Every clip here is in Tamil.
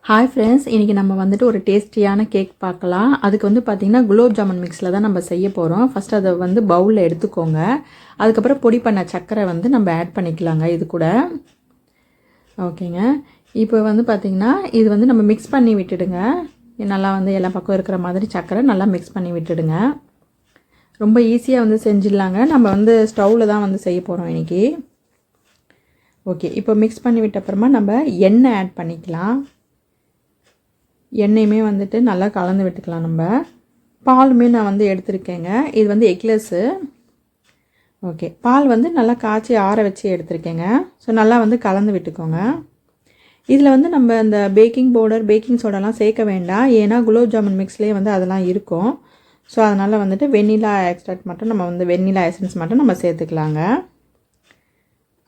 ஹாய் ஃப்ரெண்ட்ஸ், இன்றைக்கி நம்ம வந்துட்டு ஒரு டேஸ்டியான கேக் பார்க்கலாம். அதுக்கு வந்து பார்த்திங்கன்னா குலோப் ஜாமுன் மிக்ஸில் தான் நம்ம செய்ய போகிறோம். ஃபஸ்ட் அதை வந்து பவுலில் எடுத்துக்கோங்க. அதுக்கப்புறம் பொடி பண்ண சர்க்கரை வந்து நம்ம ஆட் பண்ணிக்கலாங்க இது கூட. ஓகேங்க. இப்போ வந்து பார்த்திங்கன்னா இது வந்து நம்ம மிக்ஸ் பண்ணி விட்டுடுங்க. நல்லா வந்து எல்லா பக்கம் இருக்கிற மாதிரி சர்க்கரை நல்லா மிக்ஸ் பண்ணி விட்டுடுங்க. ரொம்ப ஈஸியாக வந்து செஞ்சிடலாங்க. நம்ம வந்து ஸ்டவ்வில் தான் வந்து செய்ய போகிறோம் இன்றைக்கி. ஓகே, இப்போ மிக்ஸ் பண்ணி விட்ட அப்புறமா நம்ம எண்ணெய் ஆட் பண்ணிக்கலாம். எண்ணெயுமே வந்துட்டு நல்லா கலந்து விட்டுக்கலாம். நம்ம பாலுமே நான் வந்து எடுத்திருக்கேங்க. இது வந்து எக்லெஸ்ஸு. ஓகே, பால் வந்து நல்லா காய்ச்சி ஆற வச்சு எடுத்திருக்கேங்க. ஸோ நல்லா வந்து கலந்து விட்டுக்கோங்க. இதில் வந்து நம்ம இந்த பேக்கிங் பவுடர் பேக்கிங் சோடாலாம் சேர்க்க வேண்டாம். ஏன்னா குலோப் ஜாமுன் மிக்ஸ்லேயே வந்து அதெல்லாம் இருக்கும். ஸோ அதனால் வந்துட்டு வெண்ணிலா எக்ஸ்ட்ராக்ட் மட்டும் நம்ம வந்து வெண்ணிலா எசன்ஸ் மட்டும் நம்ம சேர்த்துக்கலாங்க.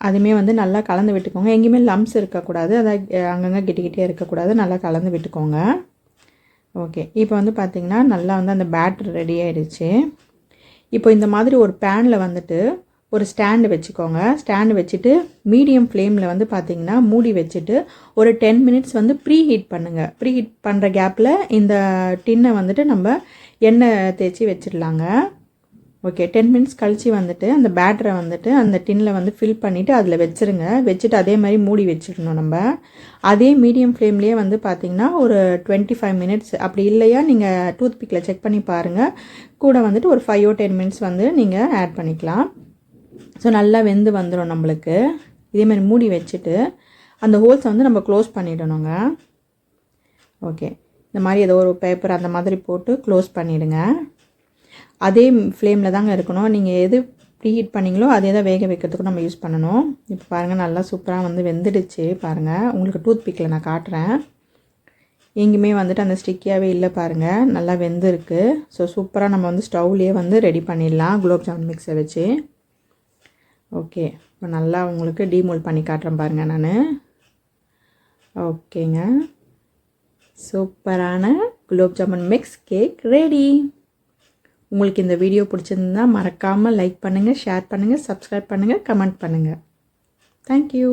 அதுவுமே வந்து நல்லா கலந்து விட்டுக்கோங்க. எங்கேயுமே லம்ஸ் இருக்கக்கூடாது, அதாவது அங்கங்கே கிட்டே இருக்கக்கூடாது. நல்லா கலந்து விட்டுக்கோங்க. ஓகே, இப்போ வந்து பார்த்திங்கன்னா நல்லா வந்து அந்த பேட்டர் ரெடி ஆகிடுச்சு. இப்போ இந்த மாதிரி ஒரு பேனில் வந்துட்டு ஒரு ஸ்டாண்டு வச்சுக்கோங்க. ஸ்டாண்டு வச்சுட்டு மீடியம் ஃப்ளேமில் வந்து பார்த்திங்கன்னா மூடி வச்சுட்டு ஒரு 10 மினிட்ஸ் வந்து ப்ரீ ஹீட் பண்ணுங்கள். ப்ரீ ஹீட் பண்ணுற கேப்பில் இந்த டின்னை வந்துட்டு நம்ம எண்ணெய் தேய்ச்சி வச்சிடலாங்க. ஓகே, 10 மினிட்ஸ் கழித்து வந்துட்டு அந்த பேட்டரை வந்துட்டு அந்த டின்னில் வந்து ஃபில் பண்ணிவிட்டு அதில் வச்சுருங்க. வச்சுட்டு அதே மாதிரி மூடி வச்சிடணும். நம்ம அதே மீடியம் ஃப்ளேம்லேயே வந்து பார்த்திங்கன்னா ஒரு 25 மினிட்ஸ், அப்படி இல்லையா நீங்கள் டூத் பிக்கில் செக் பண்ணி பாருங்கள். கூட வந்துட்டு ஒரு 5 or 10 மினிட்ஸ் வந்து நீங்கள் ஆட் பண்ணிக்கலாம். ஸோ நல்லா வெந்து வந்துடும் நம்மளுக்கு. இதேமாதிரி மூடி வச்சுட்டு அந்த ஹோல்ஸை வந்து நம்ம க்ளோஸ் பண்ணிடணுங்க. ஓகே, இந்த மாதிரி ஏதோ ஒரு பேப்பர் அந்த மாதிரி போட்டு க்ளோஸ் பண்ணிவிடுங்க. அதே ஃப்ளேமில் தாங்க இருக்கணும். நீங்கள் எது ப்ரீஹீட் பண்ணிங்களோ அதே தான் வேக வைக்கிறதுக்கும் நம்ம யூஸ் பண்ணணும். இப்போ பாருங்கள் நல்லா சூப்பராக வந்து வெந்துடுச்சு. பாருங்கள், உங்களுக்கு டூத் பிக்கில் நான் காட்டுறேன். எங்கேயுமே வந்துட்டு அந்த ஸ்டிக்கியாகவே இல்லை பாருங்கள், நல்லா வெந்திருக்கு. ஸோ சூப்பராக நம்ம வந்து ஸ்டவ்லேயே வந்து ரெடி பண்ணிடலாம் குலோப் ஜாமுன் மிக்ஸை வச்சு. ஓகே, இப்போ நல்லா உங்களுக்கு டீமோல்ட் பண்ணி காட்டுறேன் பாருங்கள் நான். ஓகேங்க, சூப்பரான gulab jamun mix cake ready. உங்களுக்கு இந்த வீடியோ பிடிச்சிருந்தா மறக்காமல் லைக் பண்ணுங்கள், ஷேர் பண்ணுங்கள், சப்ஸ்கிரைப் பண்ணுங்கள், கமெண்ட் பண்ணுங்கள். தேங்க்யூ.